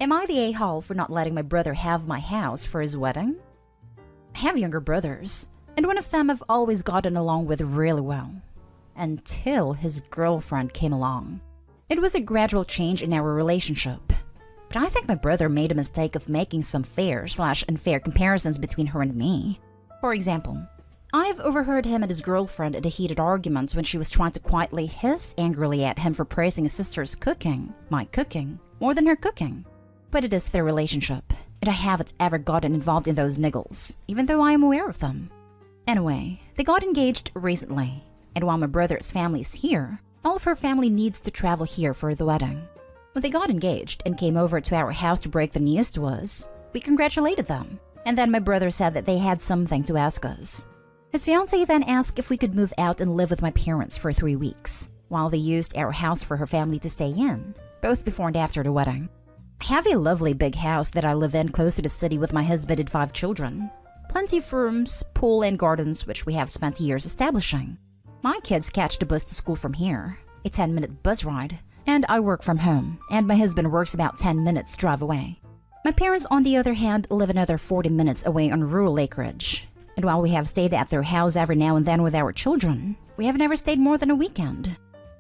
Am I the a-hole for not letting my brother have my house for his wedding? I have younger brothers, and one of them I've always gotten along with really well. Until his girlfriend came along. It was a gradual change in our relationship. But I think my brother made a mistake of making some fair/unfair comparisons between her and me. For example, I've overheard him and his girlfriend in a heated argument when she was trying to quietly hiss angrily at him for praising his sister's cooking, my cooking, more than her cooking. But it is their relationship, and I haven't ever gotten involved in those niggles, even though I am aware of them. Anyway, they got engaged recently, and while my brother's family is here, all of her family needs to travel here for the wedding. When they got engaged and came over to our house to break the news to us, we congratulated them, and then my brother said that they had something to ask us. His fiancée then asked if we could move out and live with my parents for 3 weeks, while they used our house for her family to stay in, both before and after the wedding. I have a lovely big house that I live in close to the city with my husband and 5 children. Plenty of rooms, pool and gardens which we have spent years establishing. My kids catch the bus to school from here, a 10-minute bus ride, and I work from home, and my husband works about 10 minutes drive away. My parents, on the other hand, live another 40 minutes away on rural acreage. And while we have stayed at their house every now and then with our children, we have never stayed more than a weekend.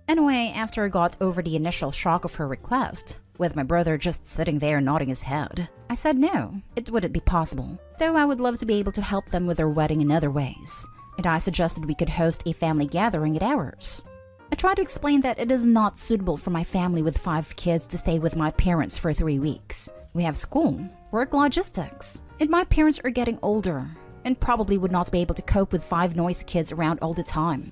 Anyway, after I got over the initial shock of her request, with my brother just sitting there nodding his head, I said no, it wouldn't be possible, though I would love to be able to help them with their wedding in other ways, and I suggested we could host a family gathering at ours. I tried to explain that it is not suitable for my family with 5 kids to stay with my parents for 3 weeks. We have school, work logistics, and my parents are getting older, and probably would not be able to cope with 5 noisy kids around all the time.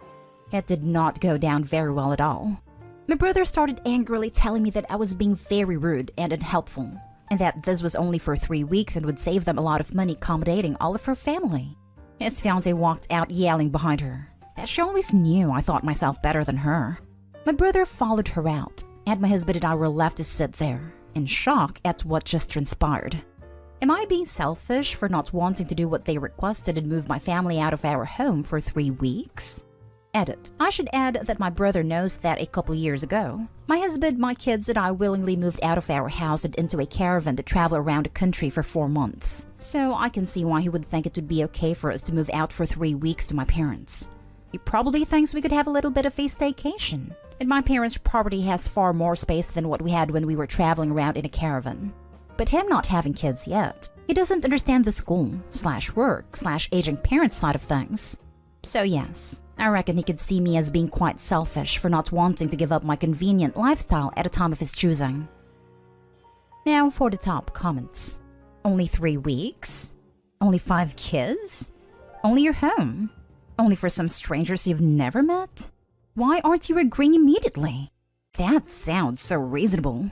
It did not go down very well at all. My brother started angrily telling me that I was being very rude and unhelpful, and that this was only for 3 weeks and would save them a lot of money accommodating all of her family. His fiancée walked out yelling behind her, as she always knew I thought myself better than her. My brother followed her out, and my husband and I were left to sit there, in shock at what just transpired. Am I being selfish for not wanting to do what they requested and move my family out of our home for 3 weeks? Edit. I should add that my brother knows that a couple years ago, my husband, my kids, and I willingly moved out of our house and into a caravan to travel around the country for 4 months. So I can see why he would think it would be okay for us to move out for 3 weeks to my parents. He probably thinks we could have a little bit of a staycation, and my parents' property has far more space than what we had when we were traveling around in a caravan. But him not having kids yet, he doesn't understand the school/work/aging parents side of things. So yes, I reckon he could see me as being quite selfish for not wanting to give up my convenient lifestyle at a time of his choosing. Now for the top comments. Only 3 weeks? Only 5 kids? Only your home? Only for some strangers you've never met? Why aren't you agreeing immediately? That sounds so reasonable.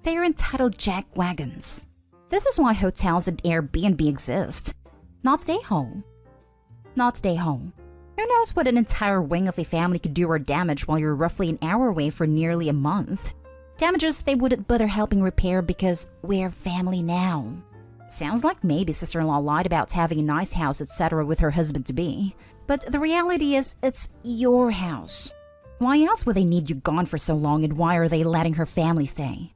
They are entitled jackwagons. This is why hotels and Airbnb exist. Not day home. Not day home. Who knows what an entire wing of a family could do or damage while you're roughly an hour away for nearly a month? Damages they wouldn't bother helping repair because we're family now. Sounds like maybe sister-in-law lied about having a nice house, etc. with her husband-to-be. But the reality is, it's your house. Why else would they need you gone for so long, and why are they letting her family stay?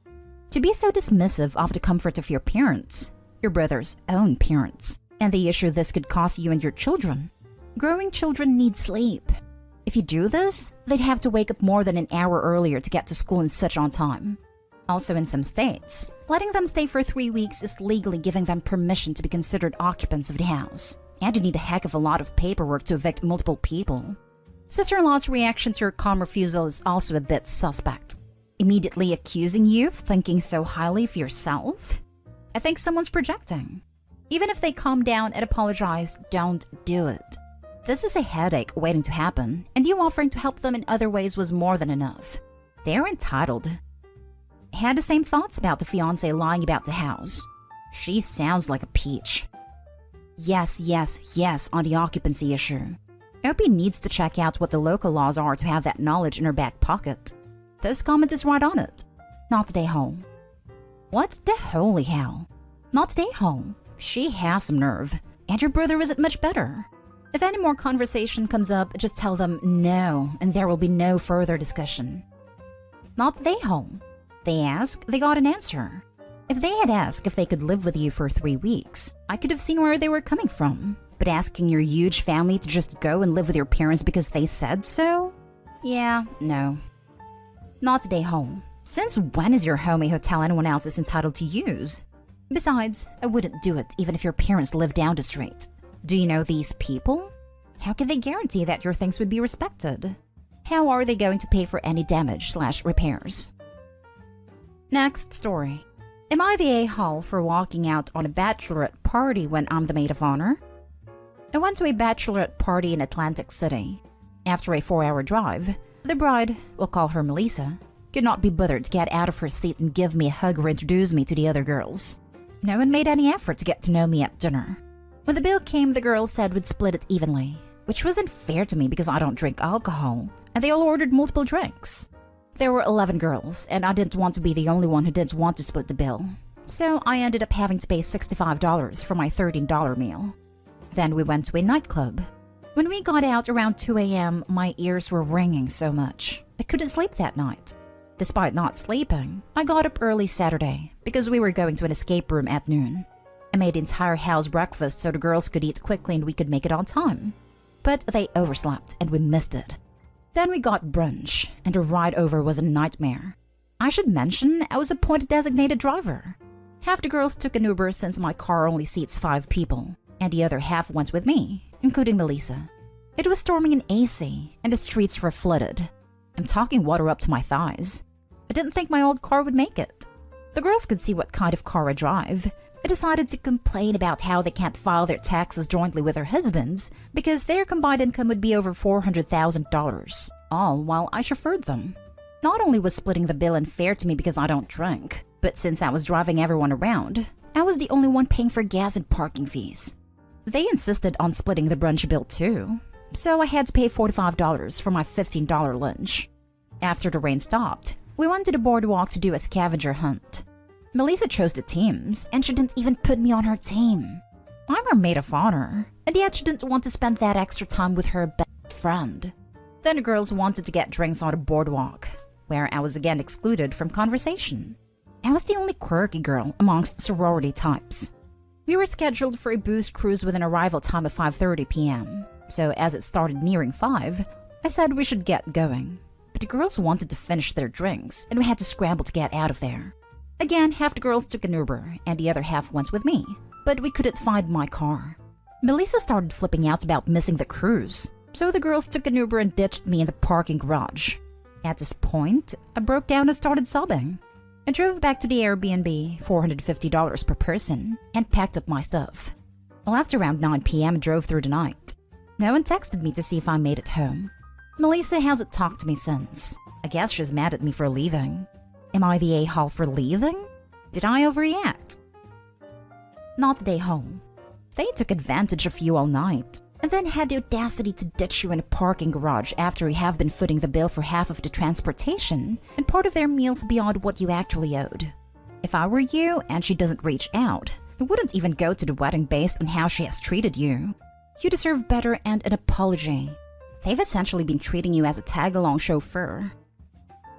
To be so dismissive of the comfort of your parents, your brother's own parents, and the issue this could cost you and your children. Growing children need sleep. If you do this, they'd have to wake up more than an hour earlier to get to school and such on time. Also in some states, letting them stay for 3 weeks is legally giving them permission to be considered occupants of the house. And you need a heck of a lot of paperwork to evict multiple people. Sister-in-law's reaction to your calm refusal is also a bit suspect. Immediately accusing you of thinking so highly of yourself? I think someone's projecting. Even if they calm down and apologize, don't do it. This is a headache waiting to happen, and you offering to help them in other ways was more than enough. They're entitled. I had the same thoughts about the fiancé lying about the house. She sounds like a peach. Yes on the occupancy issue. Opie needs to check out what the local laws are to have that knowledge in her back pocket. This comment is right on it. Not today home. What the holy hell? Not today home. She has some nerve. And your brother isn't much better. If any more conversation comes up, just tell them no, and there will be no further discussion. Not today home. They ask, they got an answer. If they had asked if they could live with you for 3 weeks, I could have seen where they were coming from. But asking your huge family to just go and live with your parents because they said so? Yeah, no. Not today home. Since when is your home a hotel anyone else is entitled to use? Besides, I wouldn't do it even if your parents lived down the street. Do you know these people? How can they guarantee that your things would be respected? How are they going to pay for any damage/repairs? Next story. Am I the a-hole for walking out on a bachelorette party when I'm the maid of honor? I went to a bachelorette party in Atlantic City. After a 4-hour drive, the bride, we'll call her Melissa, could not be bothered to get out of her seat and give me a hug or introduce me to the other girls. No one made any effort to get to know me at dinner. When the bill came, the girls said we'd split it evenly, which wasn't fair to me because I don't drink alcohol, and they all ordered multiple drinks. There were 11 girls, and I didn't want to be the only one who didn't want to split the bill. So I ended up having to pay $65 for my $13 meal. Then we went to a nightclub. When we got out around 2 a.m., my ears were ringing so much. I couldn't sleep that night. Despite not sleeping, I got up early Saturday because we were going to an escape room at noon. I made the entire house breakfast so the girls could eat quickly and we could make it on time. But they overslept and we missed it. Then we got brunch, and the ride over was a nightmare. I should mention I was appointed designated driver. Half the girls took an Uber since my car only seats 5 people, and the other half went with me, including Melissa. It was storming in AC, and the streets were flooded. I'm talking water up to my thighs. I didn't think my old car would make it. The girls could see what kind of car I drive. I decided to complain about how they can't file their taxes jointly with their husbands because their combined income would be over $400,000, all while I chauffeured them. Not only was splitting the bill unfair to me because I don't drink, but since I was driving everyone around, I was the only one paying for gas and parking fees. They insisted on splitting the brunch bill too, so I had to pay $45 for my $15 lunch. After the rain stopped, we went to the boardwalk to do a scavenger hunt. Melissa chose the teams, and she didn't even put me on her team. I'm her maid of honor, and yet she didn't want to spend that extra time with her best friend. Then the girls wanted to get drinks on the boardwalk, where I was again excluded from conversation. I was the only quirky girl amongst sorority types. We were scheduled for a booze cruise with an arrival time of 5:30 p.m., so as it started nearing 5, I said we should get going. But the girls wanted to finish their drinks, and we had to scramble to get out of there. Again, half the girls took an Uber, and the other half went with me, but we couldn't find my car. Melissa started flipping out about missing the cruise, so the girls took an Uber and ditched me in the parking garage. At this point, I broke down and started sobbing. I drove back to the Airbnb, $450 per person, and packed up my stuff. I left around 9 p.m. and drove through the night. No one texted me to see if I made it home. Melissa hasn't talked to me since. I guess she's mad at me for leaving. Am I the a-hole for leaving? Did I overreact? Not today home. They took advantage of you all night, and then had the audacity to ditch you in a parking garage after you have been footing the bill for half of the transportation and part of their meals beyond what you actually owed. If I were you and she doesn't reach out, I wouldn't even go to the wedding based on how she has treated you. You deserve better and an apology. They've essentially been treating you as a tag-along chauffeur.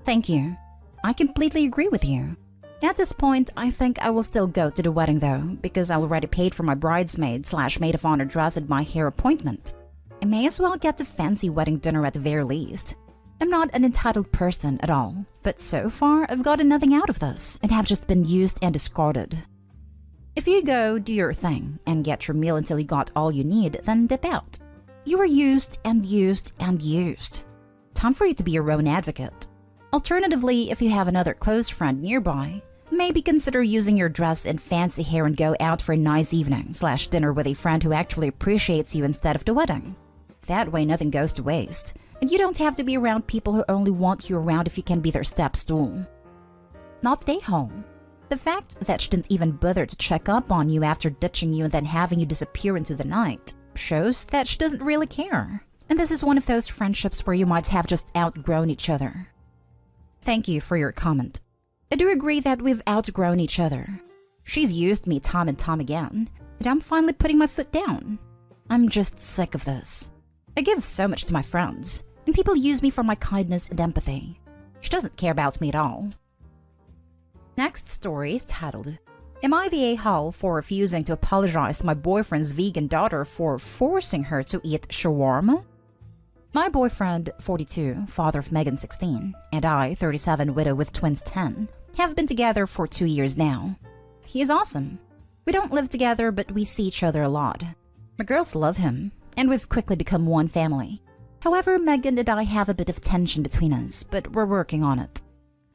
Thank you. I completely agree with you. At this point, I think I will still go to the wedding though, because I already paid for my bridesmaid/maid of honor dress and my hair appointment. I may as well get the fancy wedding dinner at the very least. I'm not an entitled person at all, but so far I've gotten nothing out of this and have just been used and discarded. If you go, do your thing, and get your meal until you got all you need, then dip out. You were used and used and used. Time for you to be your own advocate. Alternatively, if you have another close friend nearby, maybe consider using your dress and fancy hair and go out for a nice evening/dinner with a friend who actually appreciates you instead of the wedding. That way nothing goes to waste, and you don't have to be around people who only want you around if you can be their step stool. Not stay home. The fact that she didn't even bother to check up on you after ditching you and then having you disappear into the night shows that she doesn't really care. And this is one of those friendships where you might have just outgrown each other. Thank you for your comment. I do agree that we've outgrown each other. She's used me time and time again, and I'm finally putting my foot down. I'm just sick of this. I give so much to my friends, and people use me for my kindness and empathy. She doesn't care about me at all. Next story is titled, Am I the a-hole for refusing to apologize to my boyfriend's vegan daughter for forcing her to eat shawarma? My boyfriend, 42, father of Megan, 16, and I, 37, widow with twins, 10, have been together for 2 years now. He is awesome. We don't live together, but we see each other a lot. My girls love him, and we've quickly become one family. However, Megan and I have a bit of tension between us, but we're working on it.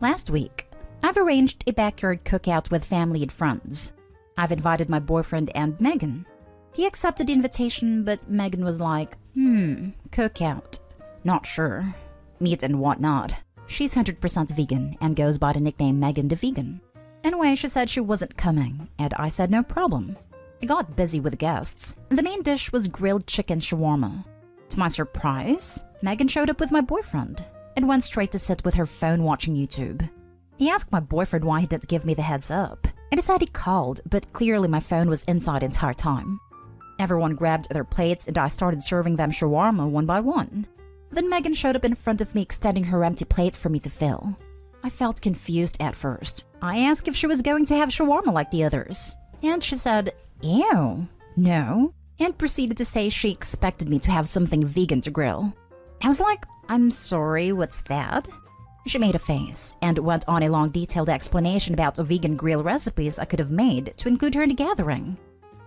Last week, I've arranged a backyard cookout with family and friends. I've invited my boyfriend and Megan. He accepted the invitation, but Megan was like, cookout. Not sure. Meat and whatnot. She's 100% vegan and goes by the nickname Megan the Vegan. Anyway, she said she wasn't coming, and I said no problem. I got busy with the guests, and the main dish was grilled chicken shawarma. To my surprise, Megan showed up with my boyfriend and went straight to sit with her phone watching YouTube. He asked my boyfriend why he didn't give me the heads up, and he said he called, but clearly my phone was inside the entire time. Everyone grabbed their plates and I started serving them shawarma one by one. Then Megan showed up in front of me extending her empty plate for me to fill. I felt confused at first. I asked if she was going to have shawarma like the others, and she said, "Ew, no," and proceeded to say she expected me to have something vegan to grill. I was like, "I'm sorry, what's that?" She made a face and went on a long detailed explanation about the vegan grill recipes I could have made to include her in the gathering.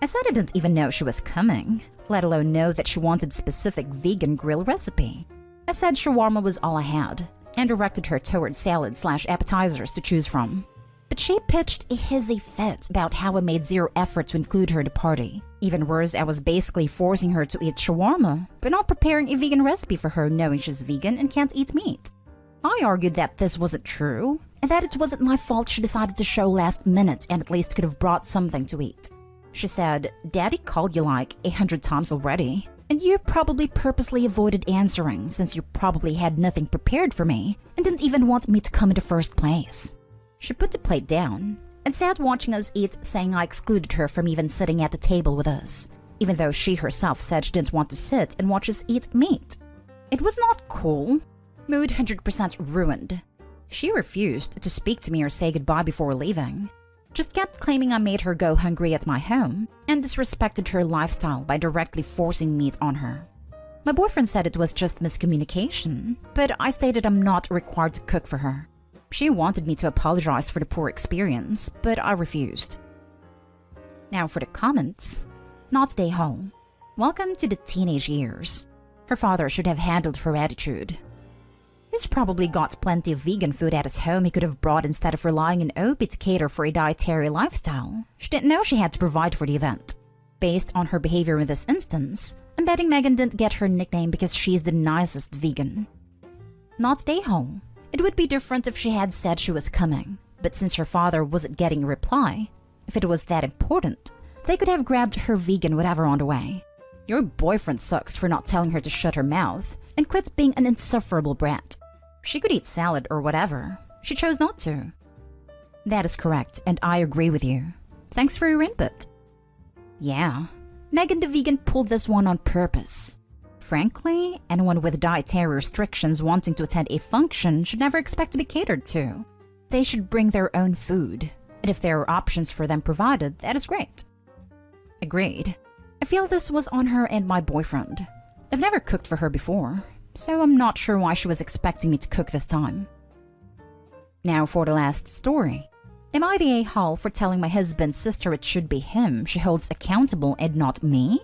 I said I didn't even know she was coming, let alone know that she wanted specific vegan grill recipe. I said shawarma was all I had, and directed her towards salad/appetizers to choose from. But she pitched a hissy fit about how I made zero effort to include her in the party. Even worse, I was basically forcing her to eat shawarma, but not preparing a vegan recipe for her knowing she's vegan and can't eat meat. I argued that this wasn't true, and that it wasn't my fault she decided to show last minute and at least could have brought something to eat. She said, "Daddy called you like 100 times already, and you probably purposely avoided answering since you probably had nothing prepared for me and didn't even want me to come in the first place." She put the plate down and sat watching us eat, saying I excluded her from even sitting at the table with us, even though she herself said she didn't want to sit and watch us eat meat. It was not cool. Mood 100% ruined. She refused to speak to me or say goodbye before leaving. Just kept claiming I made her go hungry at my home and disrespected her lifestyle by directly forcing meat on her. My boyfriend said it was just miscommunication, but I stated I'm not required to cook for her. She wanted me to apologize for the poor experience, but I refused. Now for the comments. Not day home. Welcome to the teenage years. Her father should have handled her attitude. He's probably got plenty of vegan food at his home he could have brought instead of relying on OP to cater for a dietary lifestyle. She didn't know she had to provide for the event. Based on her behavior in this instance, I'm betting Megan didn't get her nickname because she's the nicest vegan. Not day home. It would be different if she had said she was coming, but since her father wasn't getting a reply, if it was that important, they could have grabbed her vegan whatever on the way. Your boyfriend sucks for not telling her to shut her mouth and quit being an insufferable brat. She could eat salad or whatever. She chose not to. That is correct, and I agree with you. Thanks for your input. Yeah, Megan the Vegan pulled this one on purpose. Frankly, anyone with dietary restrictions wanting to attend a function should never expect to be catered to. They should bring their own food, and if there are options for them provided, that is great. Agreed. I feel this was on her and my boyfriend. I've never cooked for her before, so I'm not sure why she was expecting me to cook this time. Now for the last story. Am I the a-hole for telling my husband's sister it should be him she holds accountable and not me?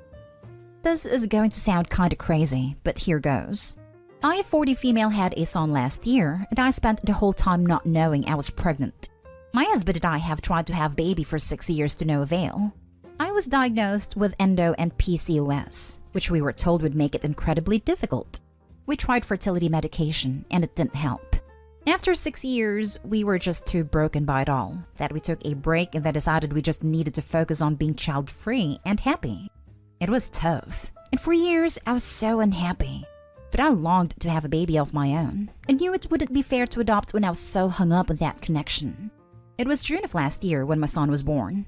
This is going to sound kinda crazy, but here goes. I, a 40 female, had a son last year, and I spent the whole time not knowing I was pregnant. My husband and I have tried to have baby for 6 years to no avail. I was diagnosed with endo and PCOS, which we were told would make it incredibly difficult. We tried fertility medication, and it didn't help. After 6 years, we were just too broken by it all, that we took a break and then decided we just needed to focus on being child-free and happy. It was tough, and for years I was so unhappy. But I longed to have a baby of my own, and knew it wouldn't be fair to adopt when I was so hung up on that connection. It was June of last year when my son was born.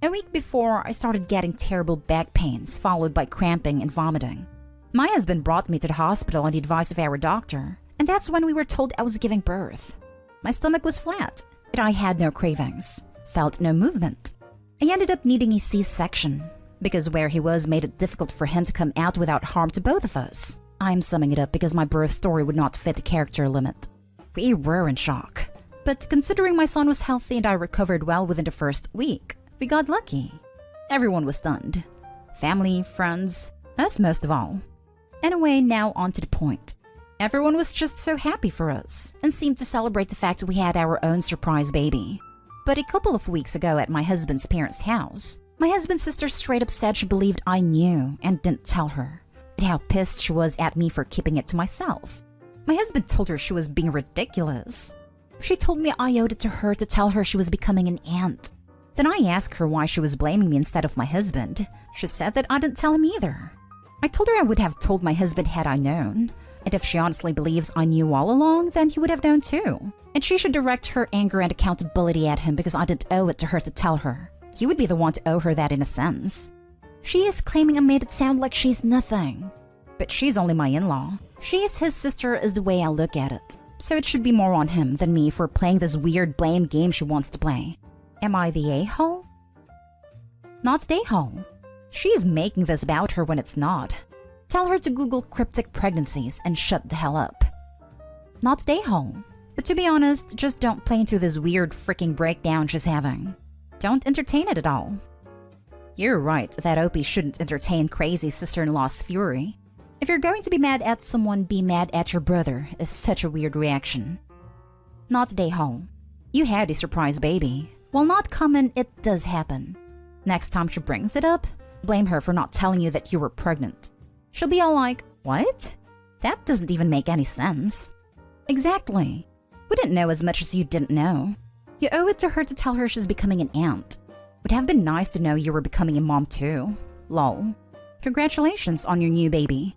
A week before, I started getting terrible back pains, followed by cramping and vomiting. My husband brought me to the hospital on the advice of our doctor, and that's when we were told I was giving birth. My stomach was flat, But I had no cravings, felt no movement. I ended up needing a C-section because where he was made it difficult for him to come out without harm to both of us. I'm summing it up because my birth story would not fit the character limit. We were in shock. But considering my son was healthy and I recovered well within the first week, we got lucky. Everyone was stunned. Family, friends, us most of all. Anyway, now on to the point. Everyone was just so happy for us and seemed to celebrate the fact that we had our own surprise baby. But a couple of weeks ago at my husband's parents' house, my husband's sister straight up said she believed I knew and didn't tell her, and how pissed she was at me for keeping it to myself. My husband told her she was being ridiculous. She told me I owed it to her to tell her she was becoming an aunt. Then I asked her why she was blaming me instead of my husband. She said that I didn't tell him either. I told her I would have told my husband had I known. And if she honestly believes I knew all along, then he would have known too. And she should direct her anger and accountability at him because I didn't owe it to her to tell her. He would be the one to owe her that in a sense. She is claiming I made it sound like she's nothing. But she's only my in-law. She is his sister is the way I look at it. So it should be more on him than me for playing this weird blame game she wants to play. Am I the a-hole? Not the a-hole. She is making this about her when it's not. Tell her to Google cryptic pregnancies and shut the hell up. Not the a-hole. But to be honest, just don't play into this weird freaking breakdown she's having. Don't entertain it at all. You're right that Opie shouldn't entertain crazy sister-in-law's fury. If you're going to be mad at someone, be mad at your brother is such a weird reaction. Not the a-hole. You had a surprise baby. While not common, it does happen. Next time she brings it up, blame her for not telling you that you were pregnant. She'll be all like, what? That doesn't even make any sense. Exactly. We didn't know as much as you didn't know. You owe it to her to tell her she's becoming an aunt. Would have been nice to know you were becoming a mom too. Lol. Congratulations on your new baby.